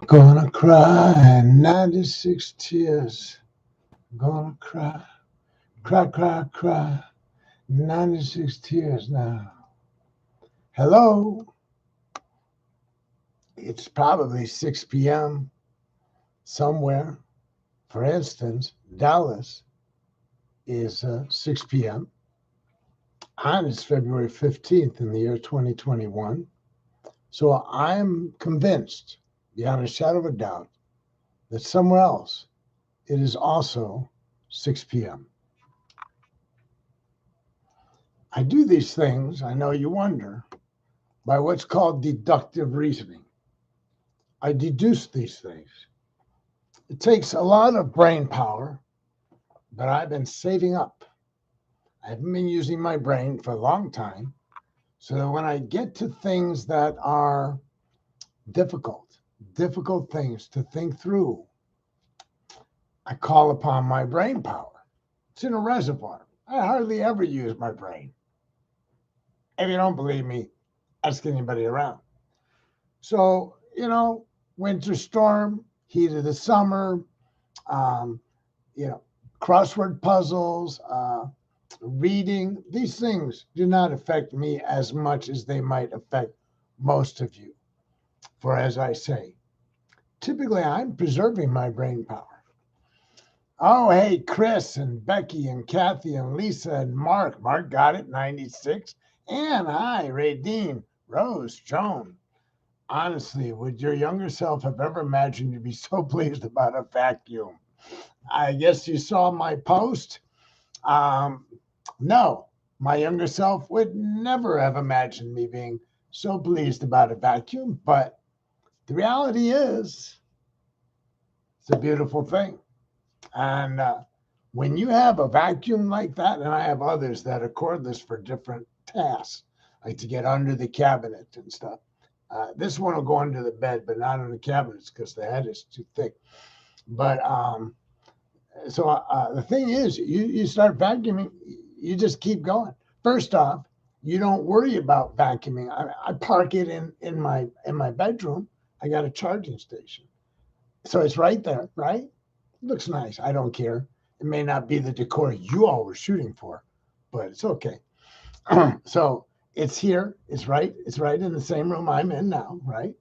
Gonna cry 96 tears. Gonna cry, cry, cry, cry. 96 tears now. Hello. It's probably 6 p.m. somewhere. For instance, Dallas is 6 p.m. and it's February 15th in the year 2021. So I'm convinced, beyond a shadow of a doubt, that somewhere else it is also 6 p.m. I do these things, I know you wonder, by what's called deductive reasoning. I deduce these things. It takes a lot of brain power, but I've been saving up. I haven't been using my brain for a long time, so that when I get to things that are difficult things to think through, I call upon my brain power. It's in a reservoir. I hardly ever use my brain. If you don't believe me, ask anybody around. So, winter storm, heat of the summer, um, crossword puzzles, reading, these things do not affect me as much as they might affect most of you. For as I say, typically I'm preserving my brain power. Oh, hey, Chris and Becky and Kathy and Lisa and Mark. Mark got it, 96. And hi, Radine, Rose, Joan. Honestly, would your younger self have ever imagined you'd be so pleased about a vacuum? I guess you saw my post. No, my younger self would never have imagined me being so pleased about a vacuum. But the reality is, it's a beautiful thing. And when you have a vacuum like that, and I have others that are cordless for different tasks, like to get under the cabinet and stuff. This one will go under the bed, but not on the cabinets because the head is too thick. But so the thing is, you start vacuuming, you just keep going. First off, you don't worry about vacuuming. I park it in my bedroom. I got a charging station, so it's right there, right? It looks nice. I don't care. It may not be the decor you all were shooting for, but it's okay. So it's here. It's right in the same room I'm in now, right?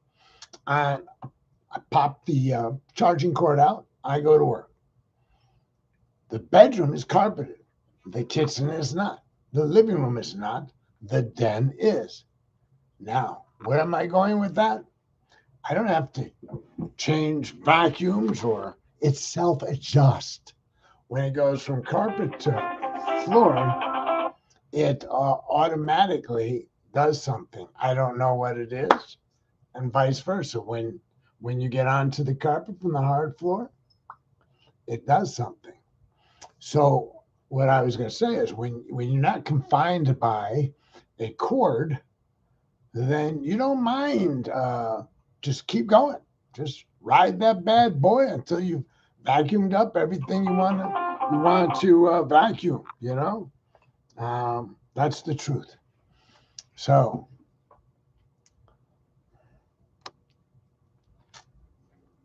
I pop the charging cord out. I go to work. The bedroom is carpeted. The kitchen is not. The living room is not. The den is. Now, where am I going with that? I don't have to change vacuums or it self-adjusts. When it goes from carpet to floor, it automatically does something. I don't know what it is, and vice versa. When you get onto the carpet from the hard floor, it does something. So what I was going to say is when you're not confined by a cord, then you don't mind. Just keep going. Just ride that bad boy until you've vacuumed up everything you want to vacuum. That's the truth. So,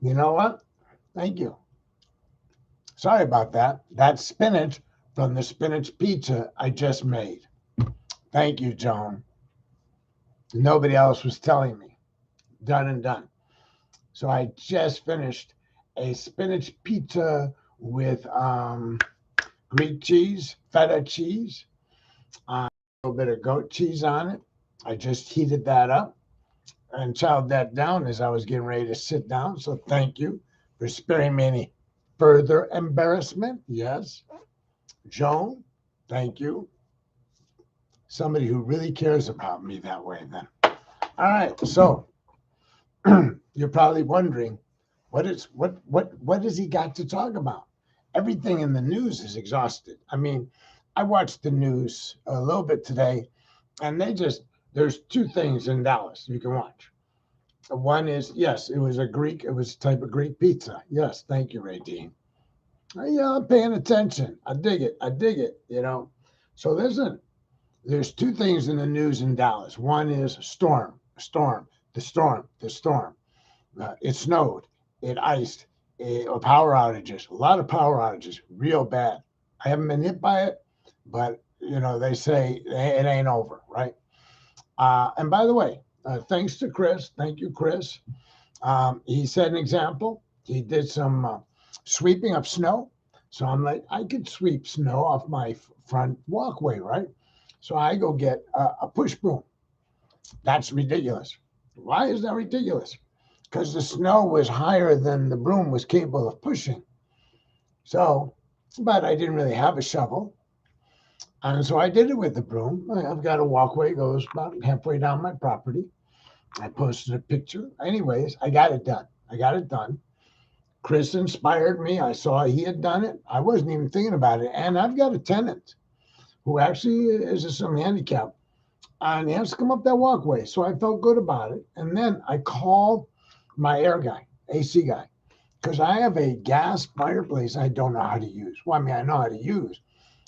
you know what? Thank you. Sorry about that. That's spinach from the spinach pizza I just made. Thank you, Joan. Nobody else was telling me. Done and done. So I just finished a spinach pizza with Greek cheese, feta cheese, a little bit of goat cheese on it. I just heated that up and chowed that down as I was getting ready to sit down. So thank you for sparing me any further embarrassment. Yes. Joan, thank you. Somebody who really cares about me that way then. All right. So you're probably wondering, what has he got to talk about? Everything in the news is exhausted. I mean, I watched the news a little bit today, and there's two things in Dallas you can watch. One is, yes, it was a type of Greek pizza. Yes, thank you, Radine. Yeah, I'm paying attention. I dig it, So there's two things in the news in Dallas. One is storm, the storm. It snowed. it iced, or power outages, a lot of power outages, real bad. I haven't been hit by it, but they say it ain't over, right? And by the way, thanks to Chris, thank you, Chris. He set an example. He did some sweeping of snow. So I'm like, I could sweep snow off my front walkway, right? So I go get a push broom. That's ridiculous. Why is that ridiculous? Because the snow was higher than the broom was capable of pushing. So, but I didn't really have a shovel. And so I did it with the broom. I've got a walkway, goes about halfway down my property. I posted a picture. Anyways, I got it done. I got it done. Chris inspired me. I saw he had done it. I wasn't even thinking about it. And I've got a tenant who actually is some handicap, and he has to come up that walkway. So I felt good about it. And then I called my air guy, AC guy, because I have a gas fireplace I don't know how to use. Well, I mean, I know how to use.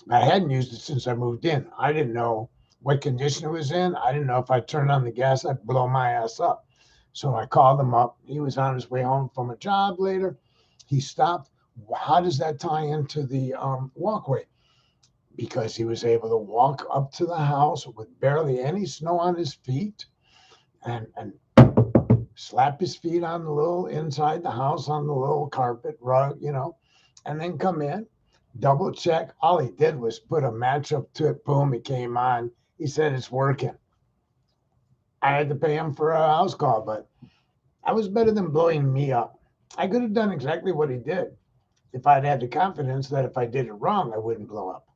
I hadn't used it since I moved in. I didn't know what condition it was in. I didn't know if I turned on the gas, I'd blow my ass up. So I called him up. He was on his way home from a job later. He stopped. How does that tie into the walkway? Because he was able to walk up to the house with barely any snow on his feet and slap his feet on the little inside the house on the little carpet rug, and then come in, double check. All he did was put a match up to it. Boom, it came on. He said it's working. I had to pay him for a house call, but I was better than blowing me up. I could have done exactly what he did if I'd had the confidence that if I did it wrong, I wouldn't blow up.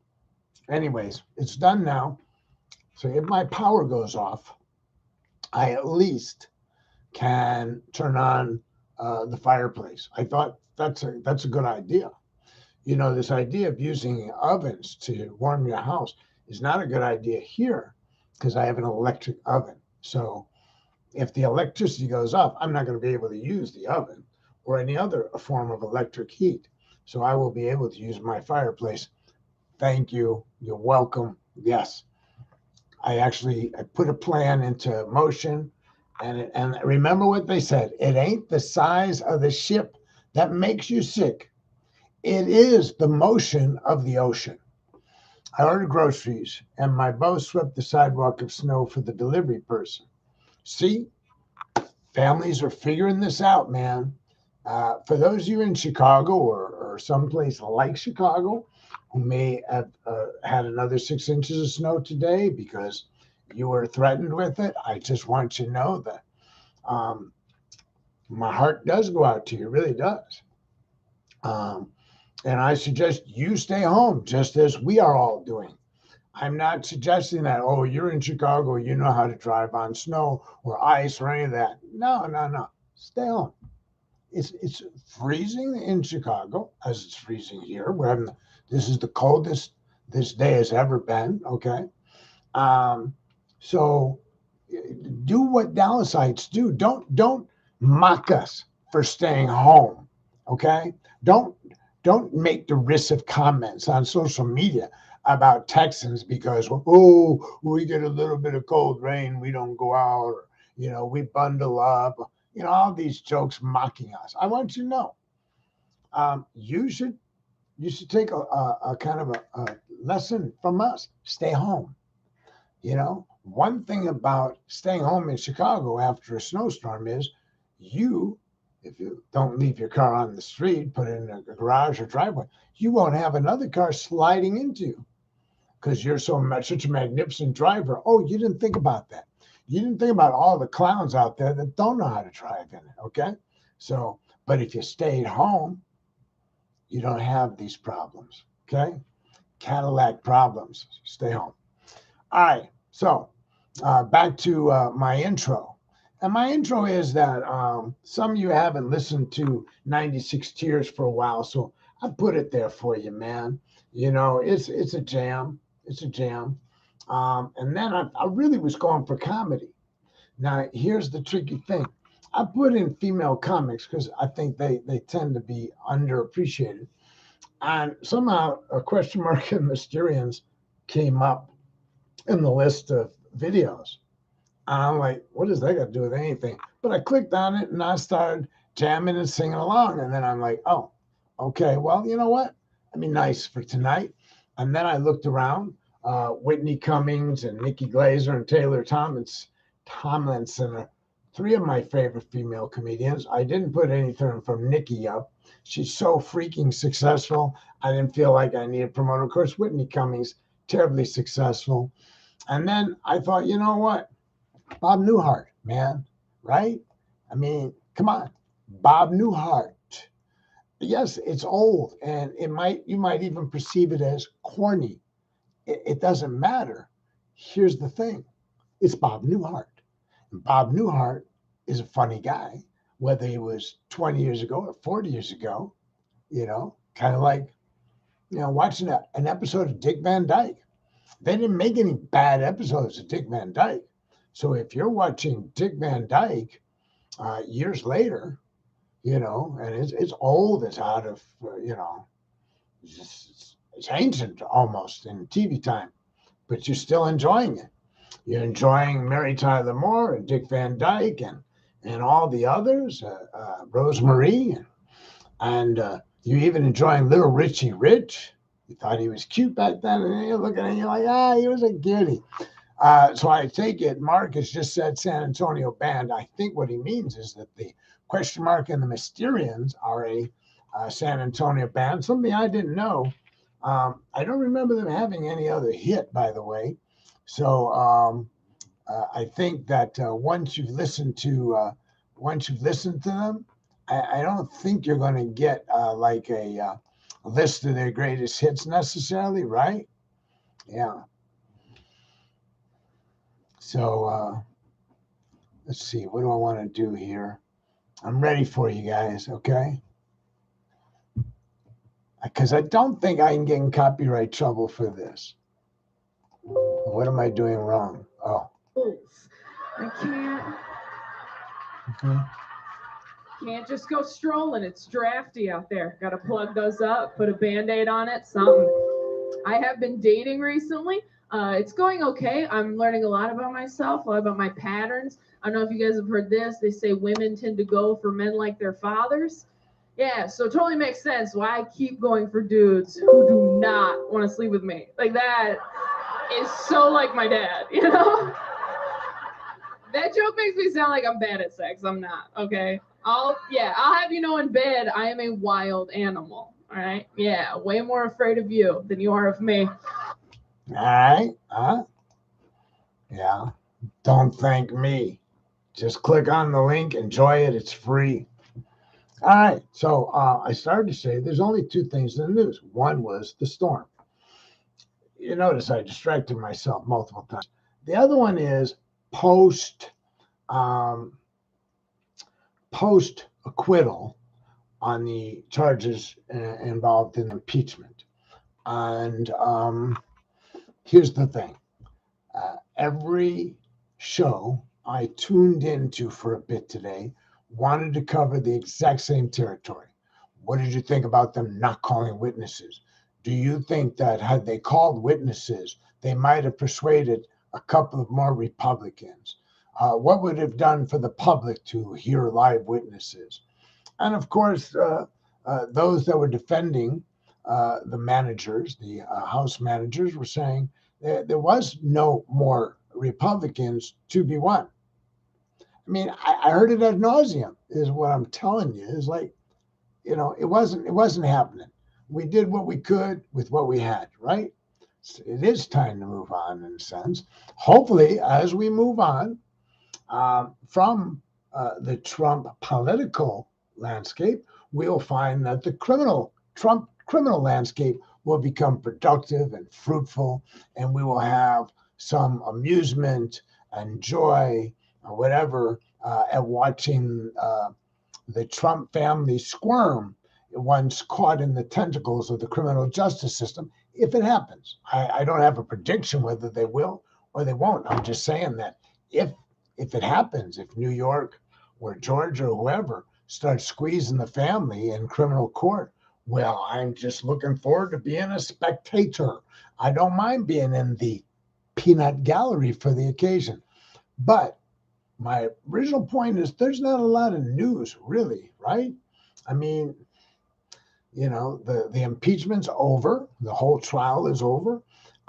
Anyways, it's done now. So if my power goes off, I at least can turn on the fireplace. I thought that's a good idea. This idea of using ovens to warm your house is not a good idea here because I have an electric oven. So if the electricity goes off, I'm not going to be able to use the oven or any other form of electric heat. So I will be able to use my fireplace. Thank you. You're welcome. Yes. I put a plan into motion, and remember what they said. It ain't the size of the ship that makes you sick. It is the motion of the ocean. I ordered groceries, and my boat swept the sidewalk of snow for the delivery person. See, families are figuring this out, man. For those of you in Chicago or someplace like Chicago who may have had another 6 inches of snow today because you were threatened with it, I just want you to know that my heart does go out to you, it really does. And I suggest you stay home, just as we are all doing. I'm not suggesting that, oh, you're in Chicago, you know how to drive on snow or ice or any of that. No. Stay home. It's freezing in Chicago, as it's freezing here. This is the coldest this day has ever been, okay? So do what Dallasites do. Don't mock us for staying home, okay? Don't make derisive comments on social media about Texans because, oh, we get a little bit of cold rain, we don't go out, or, we bundle up, all these jokes mocking us. I want you to know, you should take a kind of a lesson from us. Stay home. One thing about staying home in Chicago after a snowstorm is if you don't leave your car on the street, put it in a garage or driveway, you won't have another car sliding into you because you're such a magnificent driver. Oh, you didn't think about that. You didn't think about all the clowns out there that don't know how to drive in it, okay? So, but if you stayed home, you don't have these problems, okay? Cadillac problems. Stay home. All right, so back to my intro. And my intro is that some of you haven't listened to 96 Tears for a while, so I put it there for you, man. It's a jam. It's a jam. And then I really was going for comedy. Now, here's the tricky thing. I put in female comics because I think they tend to be underappreciated. And somehow a question mark in Mysterians came up in the list of videos. And I'm like, what does that got to do with anything? But I clicked on it and I started jamming and singing along. And then I'm like, oh, okay, well, you know what? I mean, nice for tonight. And then I looked around. Whitney Cummings and Nikki Glazer and Taylor Tomlinson are three of my favorite female comedians. I didn't put anything from Nikki up. She's so freaking successful. I didn't feel like I needed to promote. Of course, Whitney Cummings, terribly successful. And then I thought, you know what? Bob Newhart, man, right? I mean, come on. Bob Newhart. Yes, it's old, and you might even perceive it as corny. It doesn't matter. Here's the thing. It's Bob Newhart. And Bob Newhart is a funny guy, whether he was 20 years ago or 40 years ago, kind of like, watching an episode of Dick Van Dyke. They didn't make any bad episodes of Dick Van Dyke. So if you're watching Dick Van Dyke years later, and it's old, it's out of, it's ancient almost in TV time, but you're still enjoying it. You're enjoying Mary Tyler Moore and Dick Van Dyke and all the others, Rosemary, and you're even enjoying Little Richie Rich. You thought he was cute back then, and then you're looking at him like, he was a cutie. So I take it Marcus just said San Antonio band. I think what he means is that the Question Mark and the Mysterians are a San Antonio band, something I didn't know. I don't remember them having any other hit, by the way. So I think that once you've listened to them, I don't think you're going to get like a list of their greatest hits necessarily, right? Yeah. So let's see. What do I want to do here? I'm ready for you guys, okay? Because I don't think I can get in copyright trouble for this. What am I doing wrong? Oh. I can't. Okay. Can't just go strolling. It's drafty out there. Got to plug those up, put a Band-Aid on it, something. I have been dating recently. It's going okay. I'm learning a lot about myself, a lot about my patterns. I don't know if you guys have heard this. They say women tend to go for men like their fathers. Yeah, so it totally makes sense why I keep going for dudes who do not want to sleep with me. Like, that is so like my dad, That joke makes me sound like I'm bad at sex. I'm not, okay? I'll have you know in bed, I am a wild animal, all right? Yeah, way more afraid of you than you are of me. All right. Yeah. Don't thank me. Just click on the link, enjoy it. It's free. All right. So I started to say there's only two things in the news. One was the storm. You notice I distracted myself multiple times. The other one is post acquittal on the charges involved in impeachment. And here's the thing. Every show I tuned into for a bit today wanted to cover the exact same territory. What did you think about them not calling witnesses? Do you think that had they called witnesses, they might have persuaded a couple of more Republicans? What would it have done for the public to hear live witnesses? And of course, those that were defending the managers, the House managers, were saying there was no more Republicans to be won. I mean, I heard it ad nauseum, is what I'm telling you. It's like, it wasn't happening. We did what we could with what we had, right? It is time to move on in a sense. Hopefully, as we move on from the Trump political landscape, we'll find that the Trump criminal landscape will become productive and fruitful, and we will have some amusement and joy or whatever at watching the Trump family squirm once caught in the tentacles of the criminal justice system, if it happens. I don't have a prediction whether they will or they won't. I'm just saying that if it happens, if New York or Georgia or whoever starts squeezing the family in criminal court, well, I'm just looking forward to being a spectator. I don't mind being in the peanut gallery for the occasion. But my original point is there's not a lot of news, really, right? I mean, the impeachment's over. The whole trial is over.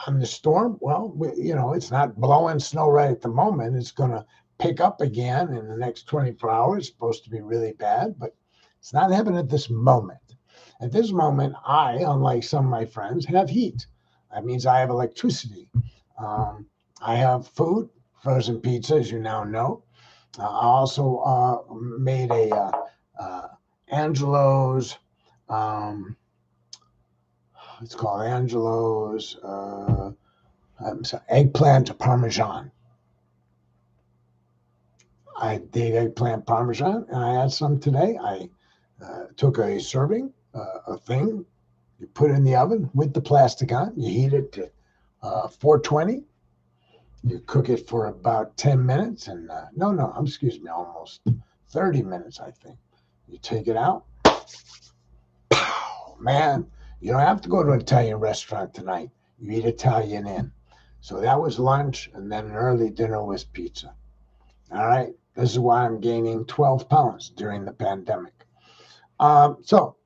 On the storm, well, it's not blowing snow right at the moment. It's going to pick up again in the next 24 hours. It's supposed to be really bad, but it's not happening at this moment. At this moment, I, unlike some of my friends, have heat. That means I have electricity. I have food, frozen pizza, as you now know. I also made a Angelo's. It's called Angelo's eggplant parmesan. I did eggplant parmesan, and I had some today. I took a serving, a thing, you put it in the oven with the plastic on. You heat it to 420. You cook it for about 10 minutes, and excuse me, almost 30 minutes, I think. You take it out. Pow, man, you don't have to go to an Italian restaurant tonight. You eat Italian in. So that was lunch, and then an early dinner was pizza. All right. This is why I'm gaining 12 pounds during the pandemic. So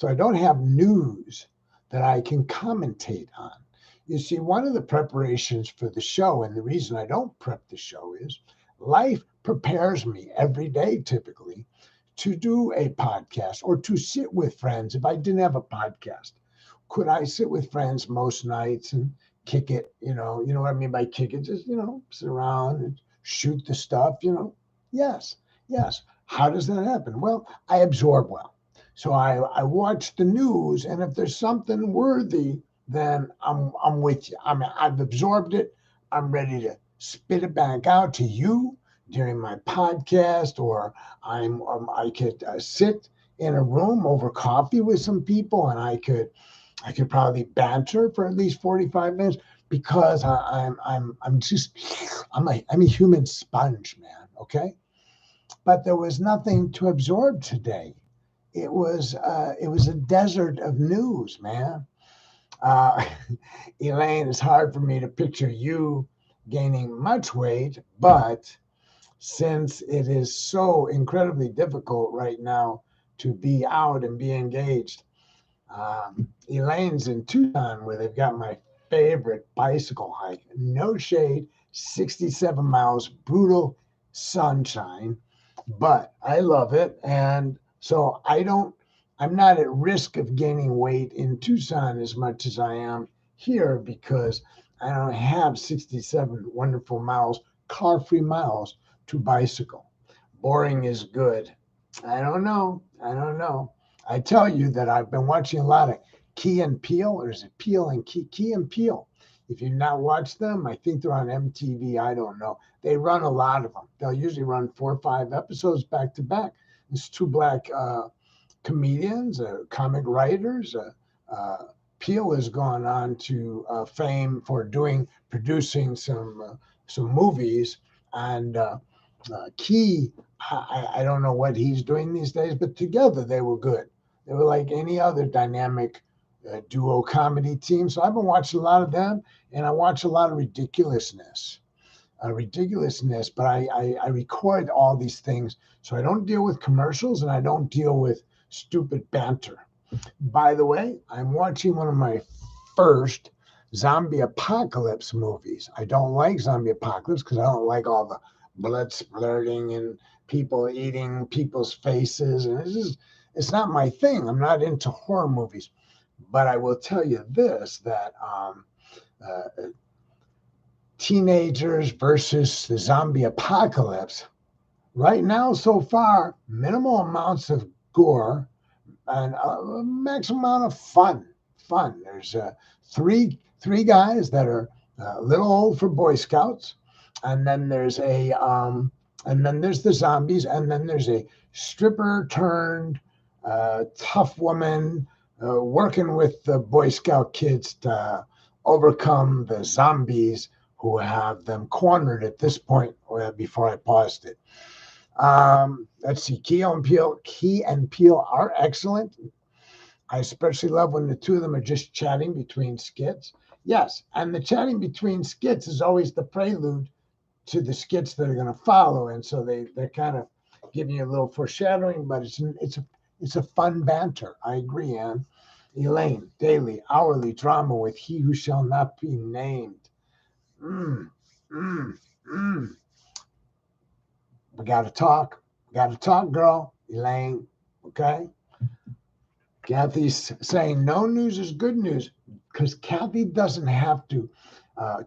I don't have news that I can commentate on. You see, one of the preparations for the show, and the reason I don't prep the show, is life prepares me every day, typically, to do a podcast or to sit with friends. If I didn't have a podcast, could I sit with friends most nights and kick it? You know what I mean by kick it? Just, sit around and shoot the stuff, Yes. How does that happen? Well, I absorb well. So I watch the news, and if there's something worthy, then I'm with you. I've absorbed it. I'm ready to spit it back out to you during my podcast, or I could sit in a room over coffee with some people, and I could probably banter for at least 45 minutes because I'm a human sponge, man. Okay, but there was nothing to absorb today. It was a desert of news, man. Uh, Elaine, it's hard for me to picture you gaining much weight, but since it is so incredibly difficult right now to be out and be engaged, Elaine's in Tucson where they've got my favorite bicycle hike. No shade, 67 miles, brutal sunshine, but I love it. And so I'm not at risk of gaining weight in Tucson as much as I am here because I don't have 67 wonderful miles, car-free miles to bicycle. Boring is good. I don't know. I tell you that I've been watching a lot of Key and Peele, or is it Peele and Key? Key and Peele. If you've not watched them, I think they're on MTV. I don't know. They run a lot of them. They'll usually run 4 or 5 episodes back to back. It's 2 black comedians, comic writers. Peele has gone on to fame for producing some movies, and Key, I don't know what he's doing these days, but together they were good. They were like any other dynamic duo comedy team. So I've been watching a lot of them, and I watch a lot of ridiculousness, but I record all these things so I don't deal with commercials and I don't deal with stupid banter. By the way, I'm watching one of my first zombie apocalypse movies. I don't like zombie apocalypse because I don't like all the blood splurting and people eating people's faces. And it's not my thing. I'm not into horror movies. But I will tell you this, that teenagers versus the zombie apocalypse, right now, so far, minimal amounts of gore and a maximum amount of fun. There's three guys that are a little old for Boy Scouts, and then there's the zombies, and then there's a stripper turned tough woman working with the Boy Scout kids to overcome the zombies who have them cornered at this point. Before I paused it. Let's see. Key and Peele are excellent. I especially love when the two of them are just chatting between skits. Yes, and the chatting between skits is always the prelude to the skits that are going to follow, and so they're kind of giving you a little foreshadowing, but it's a fun banter. I agree, Ann. Elaine, daily, hourly drama with he who shall not be named. Mm, mm, mm. We got to talk. We got to talk, girl. Elaine, okay? Kathy's saying no news is good news because Kathy doesn't have to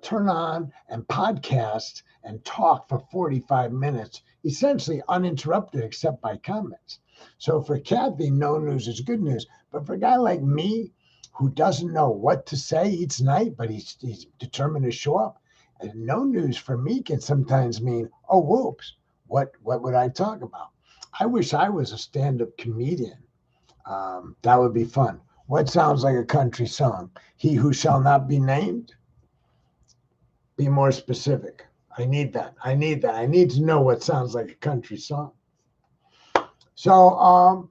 turn on and podcast and talk for 45 minutes, essentially uninterrupted except by comments. So for Kathy, no news is good news. But for a guy like me who doesn't know what to say each night, but he's determined to show up, and no news for me can sometimes mean, oh, whoops, what would I talk about? I wish I was a stand-up comedian. That would be fun. What sounds like a country song? He who shall not be named? Be more specific. I need that. I need to know what sounds like a country song. So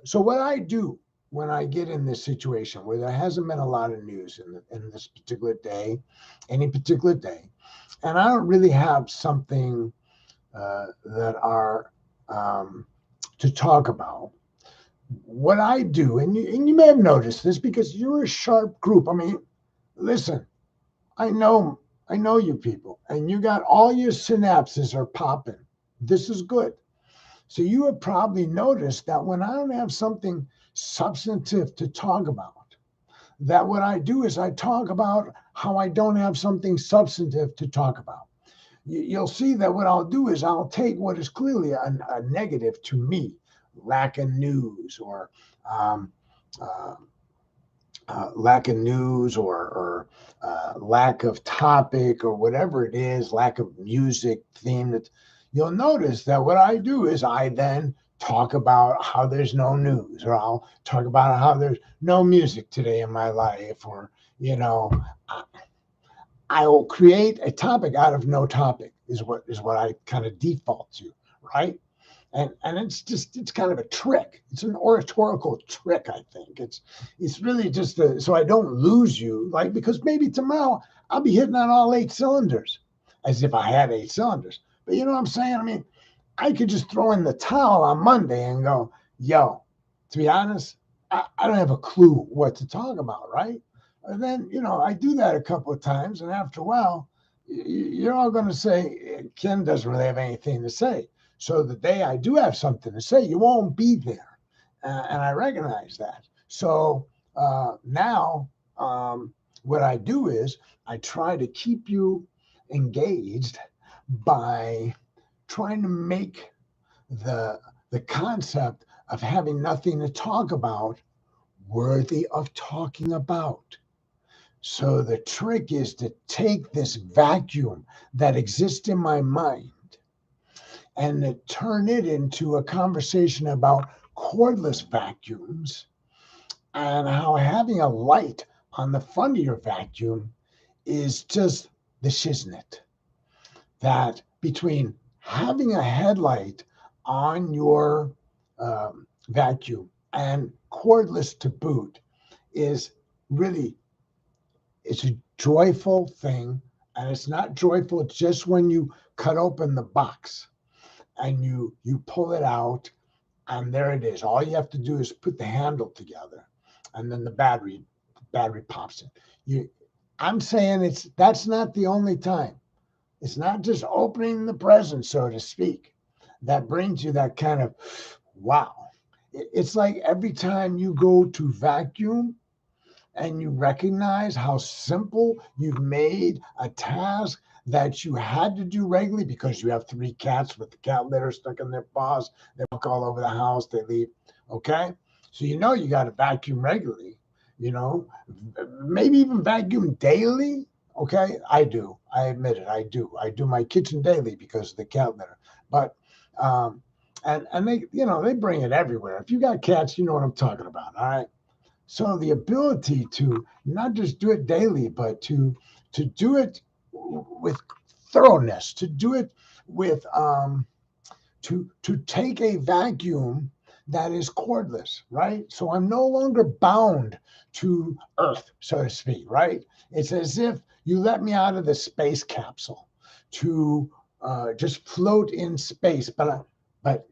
so what I do when I get in this situation where there hasn't been a lot of news in this particular day, any particular day, and I don't really have something that are to talk about. What I do, and you may have noticed this because you're a sharp group. I mean, listen, I know you people, and you got all your synapses are popping. This is good. So you have probably noticed that when I don't have something substantive to talk about, that what I do is I talk about how I don't have something substantive to talk about. You'll see that what I'll do is I'll take what is clearly a negative to me, lack of news or lack of news or lack of topic or whatever it is, lack of music theme. That you'll notice that what I do is I then talk about how there's no news, or I'll talk about how there's no music today in my life, or I will create a topic out of no topic is what I kind of default to, right? And it's kind of a trick. It's an oratorical trick, I think. It's really just so I don't lose you, like, because maybe tomorrow I'll be hitting on all 8 cylinders, as if I had 8 cylinders. But you know what I'm saying? I mean, I could just throw in the towel on Monday and go, yo, to be honest, I don't have a clue what to talk about, right? And then, I do that a couple of times, and after a while, you're all going to say, Ken doesn't really have anything to say. So the day I do have something to say, you won't be there. And I recognize that. So now what I do is I try to keep you engaged by trying to make the concept of having nothing to talk about worthy of talking about. So the trick is to take this vacuum that exists in my mind and to turn it into a conversation about cordless vacuums and how having a light on the front of your vacuum is just the shiznit. That between having a headlight on your vacuum and cordless to boot is really, it's a joyful thing. And it's not joyful just when you cut open the box and you pull it out, and there it is. All you have to do is put the handle together, and then the battery pops in. I'm saying that's not the only time. It's not just opening the present, so to speak, that brings you that kind of wow. It's like every time you go to vacuum and you recognize how simple you've made a task that you had to do regularly because you have 3 cats with the cat litter stuck in their paws. They walk all over the house. They leave. Okay. So, you got to vacuum regularly, maybe even vacuum daily. Okay. I do. I admit it. I do. I do my kitchen daily because of the cat litter. But, and they, they bring it everywhere. If you got cats, you know what I'm talking about. All right. So the ability to not just do it daily, but to do it with thoroughness, to do it with to take a vacuum that is cordless, right? So I'm no longer bound to Earth, so to speak, right? It's as if you let me out of the space capsule. to just float in space. But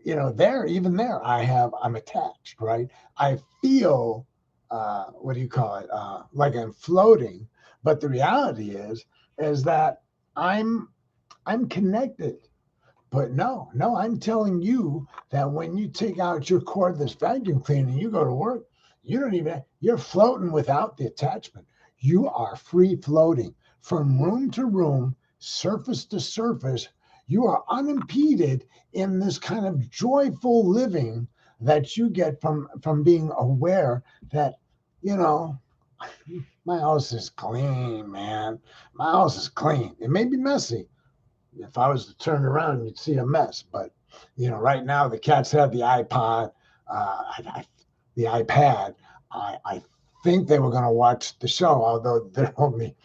you know, even there, I'm attached, right? I feel, what do you call it? Like I'm floating. But the reality is that I'm connected. But no, I'm telling you that when you take out your cordless vacuum cleaner and you go to work, you're floating without the attachment. You are free floating from room to room, surface to surface. You are unimpeded in this kind of joyful living that you get from being aware that, you know, my house is clean, man. My house is clean. It may be messy. If I was to turn around, you'd see a mess. But you know, right now the cats have the iPod, the iPad. I think they were going to watch the show, although they're only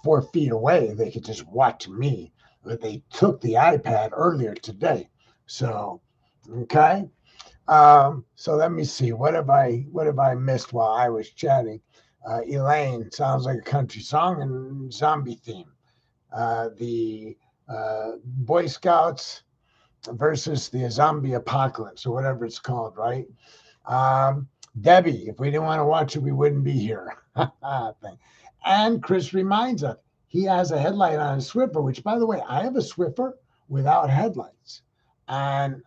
4 feet away. They could just watch me. But they took the iPad earlier today. So, okay. So let me see. What have I missed while I was chatting? Elaine sounds like a country song and zombie theme. The Boy Scouts versus the zombie apocalypse, or whatever it's called, right? Debbie, if we didn't want to watch it, we wouldn't be here. And Chris reminds us he has a headlight on his Swiffer, which, by the way, I have a Swiffer without headlights. And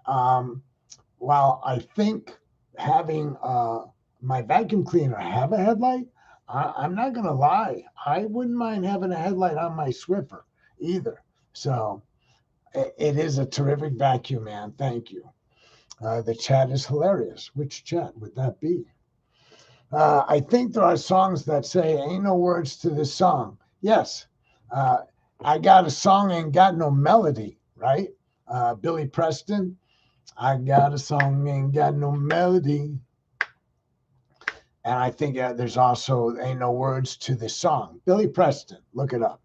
while I think having my vacuum cleaner have a headlight, I'm not going to lie. I wouldn't mind having a headlight on my Swiffer either. So it is a terrific vacuum, man. Thank you. The chat is hilarious. Which chat would that be? I think there are songs that say, ain't no words to this song. Yes. I got a song, ain't got no melody, right? Billy Preston, I got a song, ain't got no melody. And I think there's also ain't no words to this song. Billy Preston, look it up.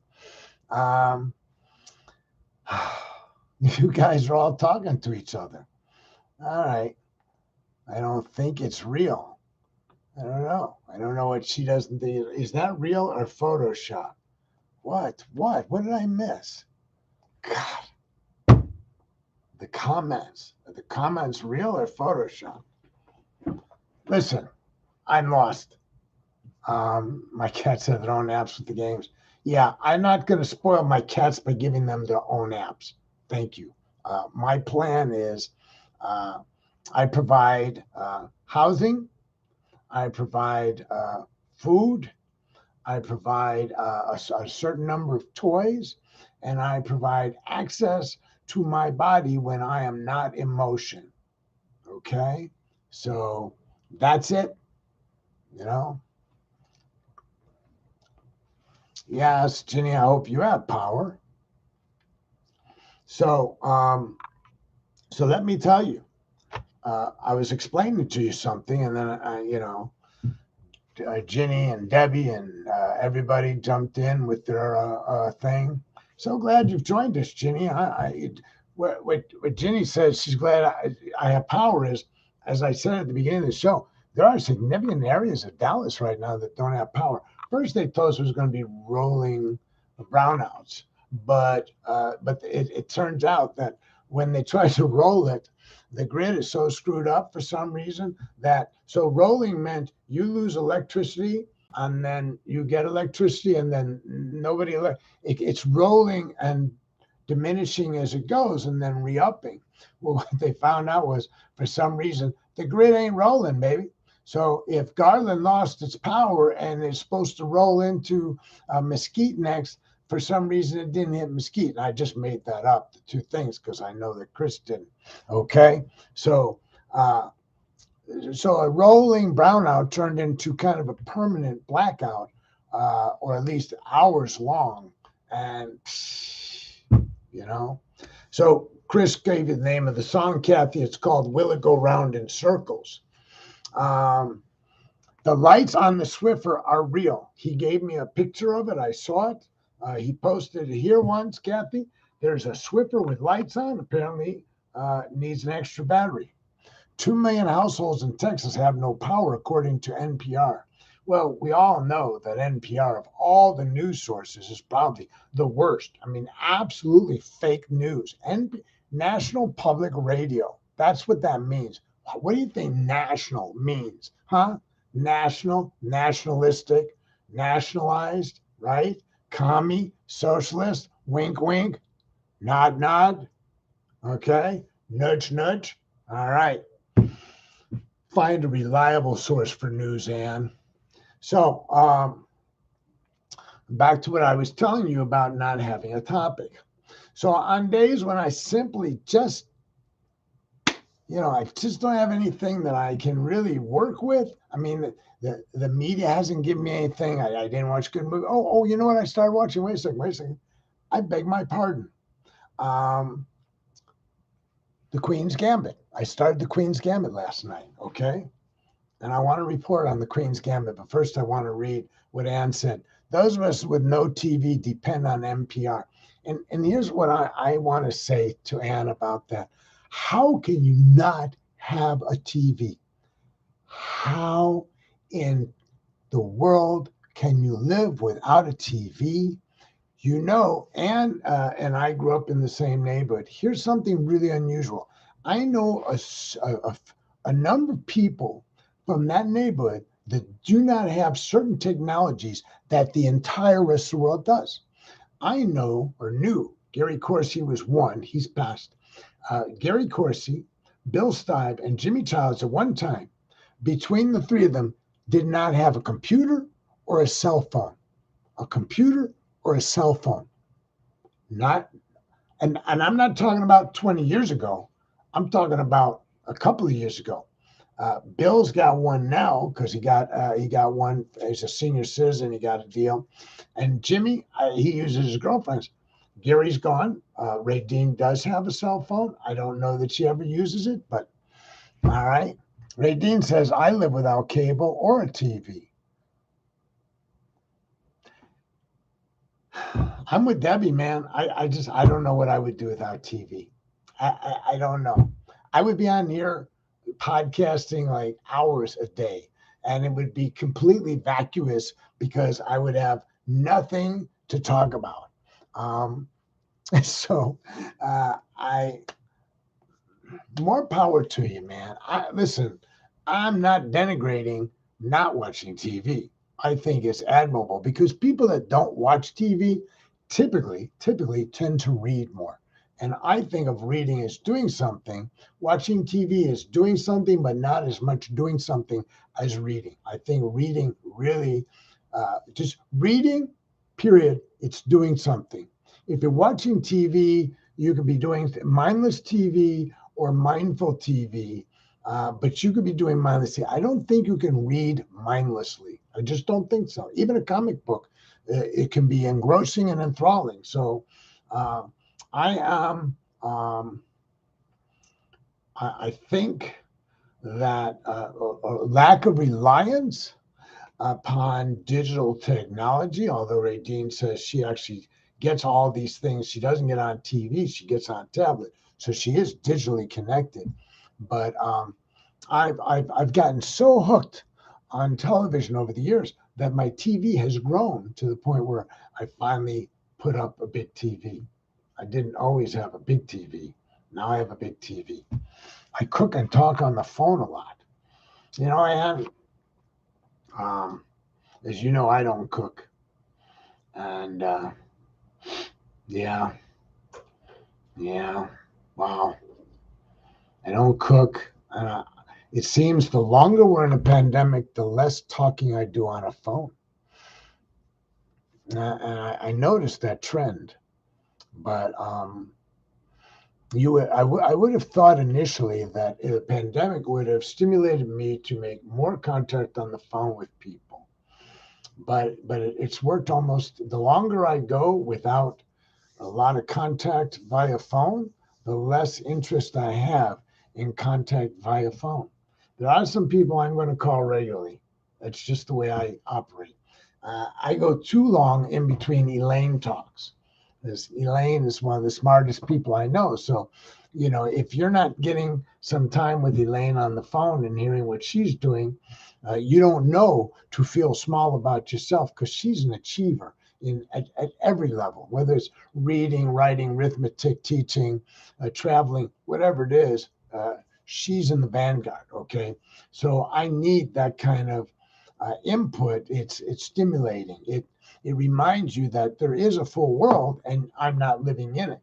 You guys are all talking to each other. All right. I don't think it's real. I don't know. I don't know what she doesn't think. Is that real or Photoshop? What? What did I miss? God. The comments. Are the comments real or Photoshop? Listen, I'm lost. My cats have their own apps with the games. Yeah, I'm not going to spoil my cats by giving them their own apps. Thank you. My plan is I provide housing, I provide food, I provide a certain number of toys, and I provide access to my body when I am not in motion. Okay? So that's it. You know? Yes, Ginny, I hope you have power. So, so let me tell you, I was explaining to you something, and then, Ginny and Debbie and everybody jumped in with their thing. So glad you've joined us, Ginny. What Ginny says, she's glad I have power is, as I said at the beginning of the show, there are significant areas of Dallas right now that don't have power. First, they told us it was going to be rolling brownouts, but it turns out that when they try to roll it, the grid is so screwed up for some reason that so rolling meant you lose electricity and then you get electricity and then it's rolling and diminishing as it goes and then re-upping. Well, what they found out was for some reason the grid ain't rolling, baby. So if Garland lost its power and is supposed to roll into Mesquite next, for some reason it didn't hit Mesquite. I just made that up, the two things, because I know that Chris didn't. Okay, so a rolling brownout turned into kind of a permanent blackout, or at least hours long, and So Chris gave you the name of the song, Kathy. It's called "Will It Go Round in Circles." The lights on the Swiffer are real. He gave me a picture of it. I saw it. He posted it here once, Kathy. There's a Swiffer with lights on. Apparently needs an extra battery. 2 million households in Texas have no power, according to NPR. Well, we all know that NPR, of all the news sources, is probably the worst. I mean, absolutely fake news. And National Public Radio. That's what that means. What do you think national means? Huh? National, nationalistic, nationalized, right? Commie, socialist, wink, wink, nod, nod. Okay. Nudge, nudge. All right. Find a reliable source for news, Ann. So, back to what I was telling you about not having a topic. So, on days when I simply just, I just don't have anything that I can really work with. I mean, the media hasn't given me anything. I didn't watch a good movie. Oh, you know what? I started watching. Wait a second. I beg my pardon. Um, the Queen's Gambit. I started the Queen's Gambit last night. Okay. And I want to report on the Queen's Gambit, but first I want to read what Ann said. Those of us with no TV depend on NPR. And here's what I want to say to Ann about that. How can you not have a TV? How in the world can you live without a TV? Ann and I grew up in the same neighborhood. Here's something really unusual. I know a number of people from that neighborhood that do not have certain technologies that the entire rest of the world does. I know or knew Gary Corsi was one. He's passed. Gary Corsi, Bill Stive, and Jimmy Childs at one time, between the three of them, did not have a computer or a cell phone. A computer or a cell phone. And I'm not talking about 20 years ago. I'm talking about a couple of years ago. Bill's got one now because he got one as a senior citizen. He got a deal, and Jimmy he uses his girlfriend's. Gary's gone. Ray Dean does have a cell phone. I don't know that she ever uses it, but all right. Ray Dean says I live without cable or a TV. I'm with Debbie, man. I don't know what I would do without TV. I don't know. I would be on here podcasting like hours a day, and it would be completely vacuous because I would have nothing to talk about. So I more power to you, man. Listen, I'm not denigrating not watching TV. I think it's admirable because people that don't watch TV typically tend to read more. And I think of reading as doing something. Watching TV is doing something, but not as much doing something as reading. I think reading really, just reading, period, it's doing something. If you're watching TV, you could be doing mindless TV or mindful TV, but you could be doing mindless TV. I don't think you can read mindlessly. I just don't think so. Even a comic book, it can be engrossing and enthralling. So I think that a lack of reliance upon digital technology, although Radine says she actually gets all these things. She doesn't get on TV, she gets on tablet. So she is digitally connected. But I've gotten so hooked on television over the years that my TV has grown to the point where I finally put up a big TV. I didn't always have a big TV. Now I have a big TV. I cook and talk on the phone a lot. I have, as you know, I don't cook. And yeah, wow. I don't cook. It seems the longer we're in a pandemic, the less talking I do on a phone. And I noticed that trend. But I would have thought initially that the pandemic would have stimulated me to make more contact on the phone with people. But it's worked almost, the longer I go without a lot of contact via phone, the less interest I have in contact via phone. There are some people I'm going to call regularly. That's just the way I operate. I go too long in between Elaine talks. Elaine is one of the smartest people I know. So if you're not getting some time with Elaine on the phone and hearing what she's doing, you don't know to feel small about yourself, because she's an achiever at every level, whether it's reading, writing, arithmetic, teaching, traveling, whatever it is. She's in the vanguard. Okay, so I need that kind of input. It's stimulating. It reminds you that there is a full world and I'm not living in it.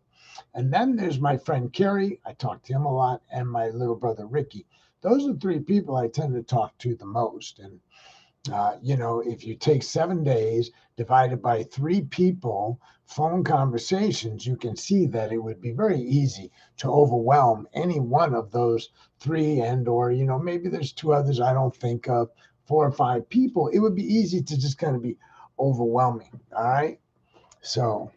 And then there's my friend Kerry. I talk to him a lot, and my little brother Ricky. Those are three people I tend to talk to the most. And if you take 7 days divided by three people, phone conversations, you can see that it would be very easy to overwhelm any one of those three, or maybe there's two others I don't think of, 4 or 5 people. It would be easy to just kind of be overwhelming. All right. So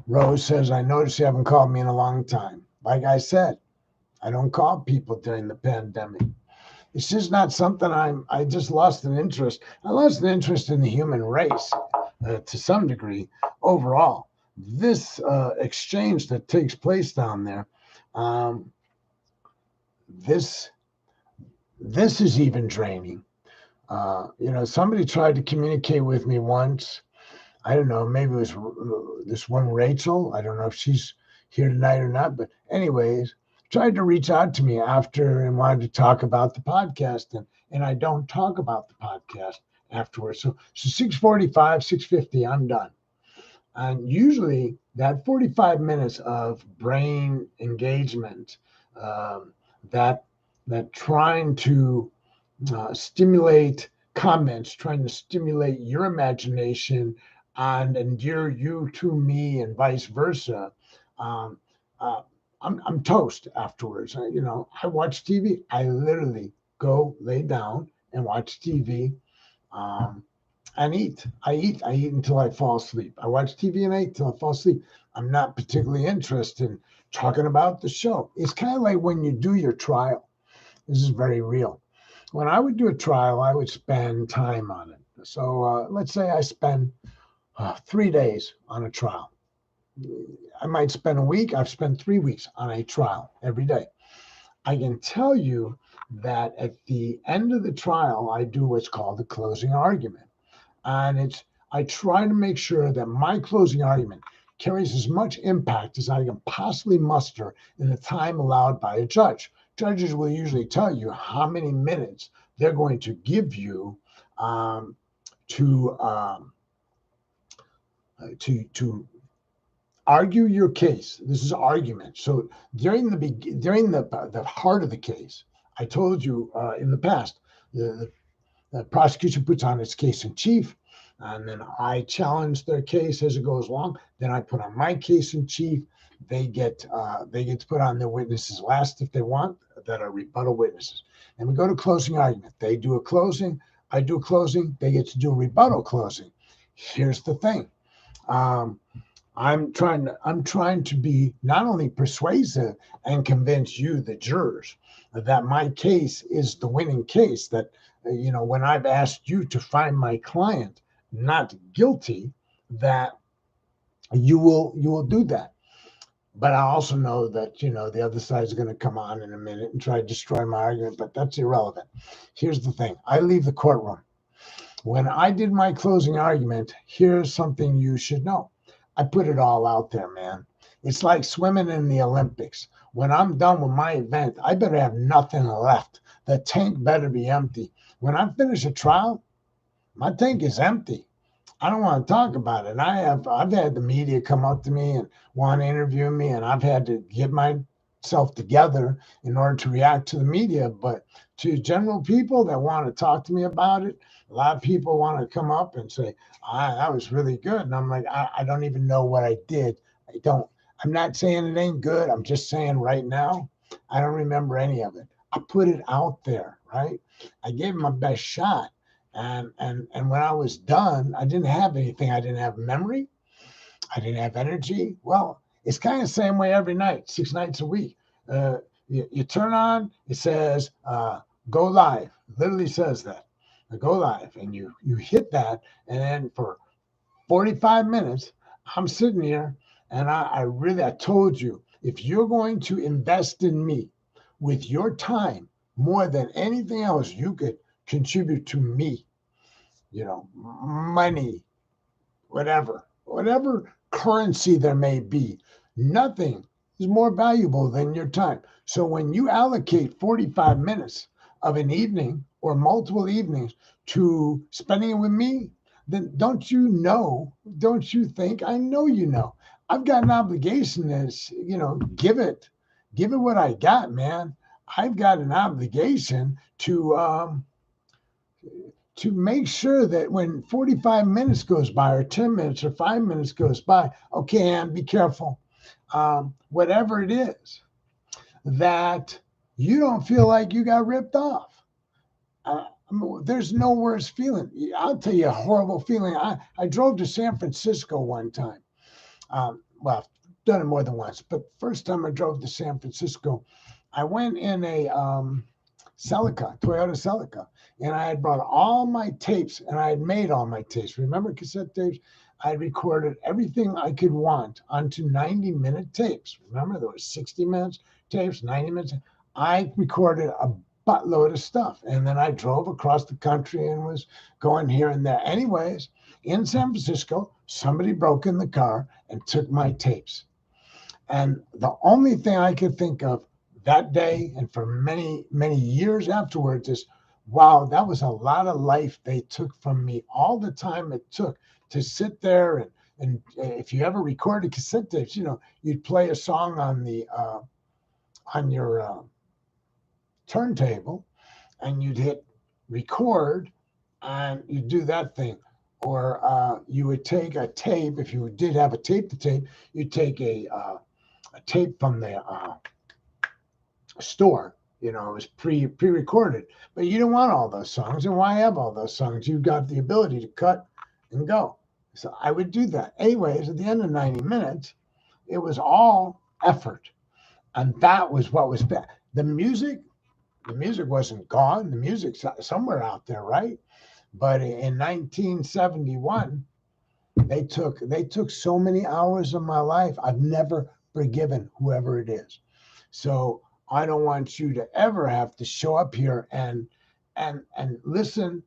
Rose says, I noticed you haven't called me in a long time. Like I said, I don't call people during the pandemic. It's just not something I just lost an interest. I lost an interest in the human race to some degree overall. This exchange that takes place down there, this is even draining. Somebody tried to communicate with me once. I don't know, maybe it was this one Rachel. I don't know if she's here tonight or not, but anyways, tried to reach out to me after and wanted to talk about the podcast, and I don't talk about the podcast afterwards. So 6:45, 6:50, I'm done. And usually that 45 minutes of brain engagement, that trying to stimulate comments, trying to stimulate your imagination and endear you to me and vice versa. Um, I'm toast afterwards. I watch TV. I literally go lay down and watch TV, and eat. I eat until I fall asleep. I watch TV and I eat until I fall asleep. I'm not particularly interested in talking about the show. It's kind of like when you do your trial. This is very real. When I would do a trial, I would spend time on it. So let's say I spend 3 days on a trial. I might spend a week. I've spent 3 weeks on a trial every day. I can tell you that at the end of the trial, I do what's called the closing argument. And I try to make sure that my closing argument carries as much impact as I can possibly muster in the time allowed by a judge. Judges will usually tell you how many minutes they're going to give you to argue your case. This is argument. So during the heart of the case, I told you in the past, the prosecution puts on its case in chief, and then I challenge their case as it goes along. Then I put on my case in chief. They get to put on their witnesses last if they want, that are rebuttal witnesses. And we go to closing argument. They do a closing. I do a closing. They get to do a rebuttal closing. Here's the thing. I'm trying to be not only persuasive and convince you, the jurors, that my case is the winning case, that when I've asked you to find my client not guilty, that you will do that. But I also know that the other side is going to come on in a minute and try to destroy my argument, but that's irrelevant. Here's the thing. I leave the courtroom. When I did my closing argument, here's something you should know. I put it all out there, man. It's like swimming in the Olympics. When I'm done with my event, I better have nothing left. The tank better be empty. When I finish a trial, my tank is empty. I don't want to talk about it. I've had the media come up to me and want to interview me, and I've had to get myself together in order to react to the media. But to general people that want to talk to me about it, a lot of people want to come up and say, that was really good. And I'm like, I don't even know what I did. I'm not saying it ain't good. I'm just saying right now, I don't remember any of it. I put it out there, right? I gave it my best shot. And when I was done, I didn't have anything. I didn't have memory. I didn't have energy. Well, it's kind of the same way every night, 6 nights a week. You turn on, it says, go live. Literally says that. Go live. And you hit that. And then for 45 minutes, I'm sitting here, and I told you, If you're going to invest in me with your time more than anything else you could contribute to me, money, whatever currency there may be, nothing is more valuable than your time. So when you allocate 45 minutes of an evening or multiple evenings to spending it with me, then don't you think, I know I've got an obligation to, give it what I got, man. I've got an obligation to make sure that when 45 minutes goes by or 10 minutes or 5 minutes goes by, okay, Ann, be careful. Whatever it is, that you don't feel like you got ripped off. There's no worse feeling. I'll tell you a horrible feeling. I drove to San Francisco one time. Well, I've done it more than once, but first time I drove to San Francisco, I went in a Celica, Toyota Celica, and I had brought all my tapes, and I had made all my tapes. Remember cassette tapes? I had recorded everything I could want onto 90-minute tapes. Remember, there was 60 minutes tapes, 90 minutes. I recorded a buttload of stuff, and then I drove across the country and was going here and there. Anyways, in San Francisco, somebody broke in the car and took my tapes. And the only thing I could think of that day and for many, many years afterwards is, wow, that was a lot of life they took from me. All the time it took to sit there and if you ever recorded cassette tapes, you'd play a song on your turntable and you'd hit record and you'd do that thing. Or you would take a tape, if you did have a tape to tape, you'd take a tape from the store, it was pre-recorded, but you didn't want all those songs. And why have all those songs? You've got the ability to cut and go. So I would do that. Anyways, at the end of 90 minutes, it was all effort. And that was what was bad. The music wasn't gone. The music's somewhere out there, right? But in 1971, they took so many hours of my life. I've never forgiven whoever it is. So I don't want you to ever have to show up here and listen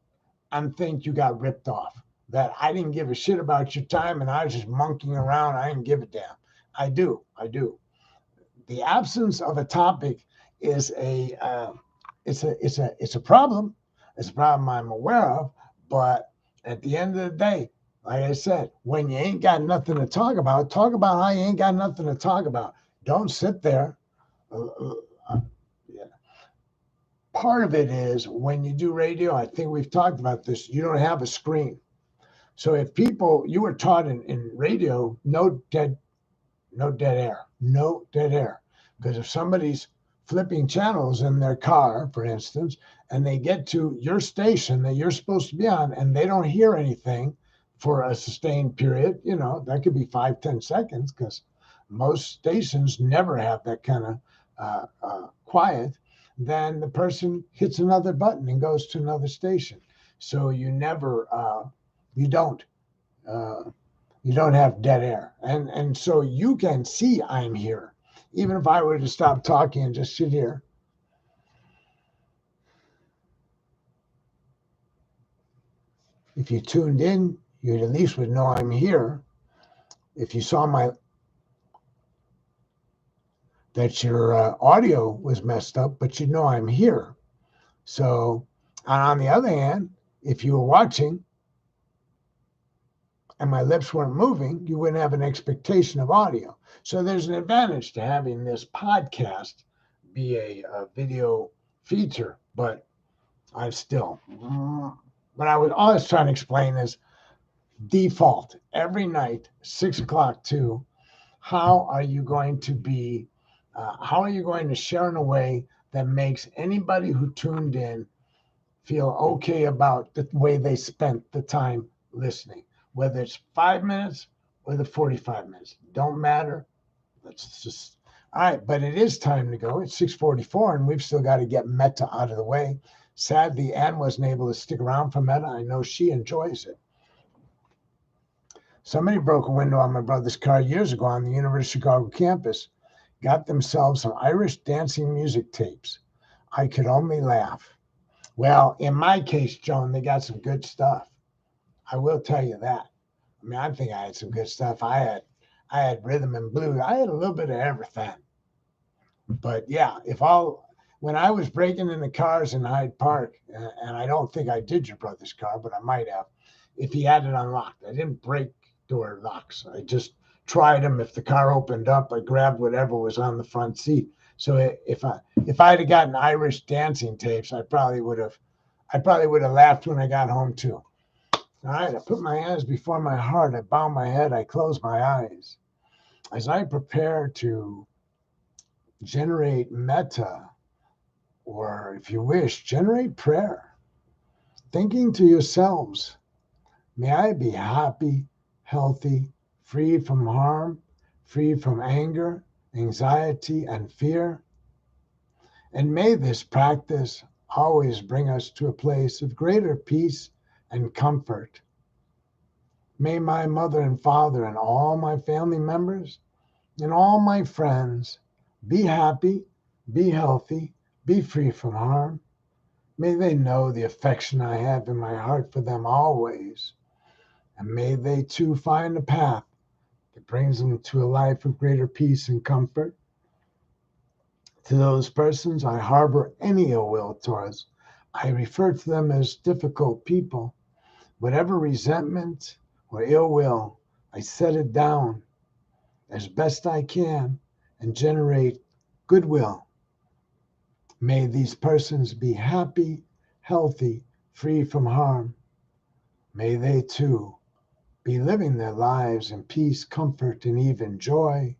and think you got ripped off. That I didn't give a shit about your time and I was just monkeying around. I didn't give a damn. I do. The absence of a topic is it's a problem. It's a problem I'm aware of. But at the end of the day, like I said, when you ain't got nothing to talk about how you ain't got nothing to talk about. Don't sit there. Yeah. Part of it is when you do radio, I think we've talked about this, you don't have a screen. So if you were taught in radio, no dead air. Because if somebody's flipping channels in their car, for instance, and they get to your station that you're supposed to be on and they don't hear anything for a sustained period, that could be 5-10 seconds because most stations never have that kind of quiet, then the person hits another button and goes to another station. So you never, you don't have dead air. And so you can see I'm here. Even if I were to stop talking and just sit here. If you tuned in, you at least would know I'm here. If you saw that your audio was messed up, but you know I'm here. So, and on the other hand, if you were watching and my lips weren't moving, you wouldn't have an expectation of audio. So there's an advantage to having this podcast be a video feature, but what I was always trying to explain is default every night, 6 o'clock too. How are you going to share in a way that makes anybody who tuned in feel okay about the way they spent the time listening, whether it's 5 minutes or the 45 minutes, don't matter. Let's just, all right, but it is time to go. It's 6:44 and we've still got to get Meta out of the way. Sadly, Ann wasn't able to stick around for Meta. I know she enjoys it. Somebody broke a window on my brother's car years ago on the University of Chicago campus. got themselves some Irish dancing music tapes. I could only laugh. Well, in my case, Joan, they got some good stuff. I will tell you that. I mean, I think I had some good stuff. I had rhythm and blues. I had a little bit of everything. But yeah, when I was breaking into cars in Hyde Park, and I don't think I did your brother's car, but I might have, if he had it unlocked. I didn't break door locks. I just tried them. If the car opened up, I grabbed whatever was on the front seat. So if I'd have gotten Irish dancing tapes, I probably would have laughed when I got home too. All right, I put my hands before my heart. I bow my head. I close my eyes as I prepare to generate metta, or if you wish, generate prayer, thinking to yourselves, may I be happy, healthy, free from harm, free from anger, anxiety, and fear. And may this practice always bring us to a place of greater peace and comfort. May my mother and father and all my family members and all my friends be happy, be healthy, be free from harm. May they know the affection I have in my heart for them always. And may they too find a path that brings them to a life of greater peace and comfort. To those persons I harbor any ill will towards, I refer to them as difficult people. Whatever resentment or ill will, I set it down as best I can and generate goodwill. May these persons be happy, healthy, free from harm. May they too be living their lives in peace, comfort, and even joy.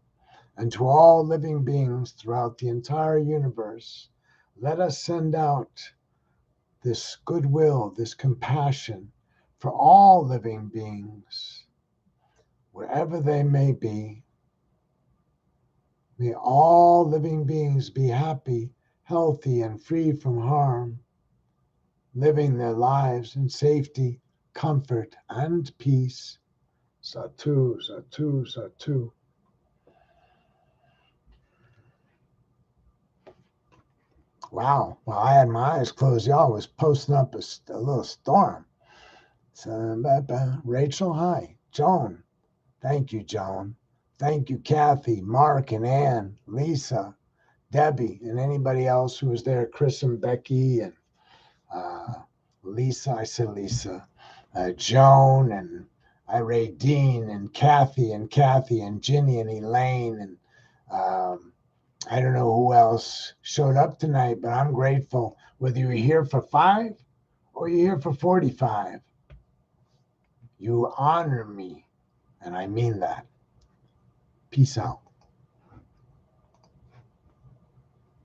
And to all living beings throughout the entire universe, let us send out this goodwill, this compassion for all living beings, wherever they may be. May all living beings be happy, healthy, and free from harm, living their lives in safety, comfort, and peace. Satu, Satu, Satu. Wow. Well, I had my eyes closed. Y'all was posting up a little storm. So, Rachel, hi. Joan. Thank you, Joan. Thank you, Kathy, Mark, and Ann, Lisa, Debbie, and anybody else who was there, Chris and Becky, and Lisa, I said Lisa, Joan, and Irene Dean, and Kathy, and Ginny, and Elaine, and I don't know who else showed up tonight, but I'm grateful. Whether you're here for 5 or you're here for 45, you honor me, and I mean that. Peace out.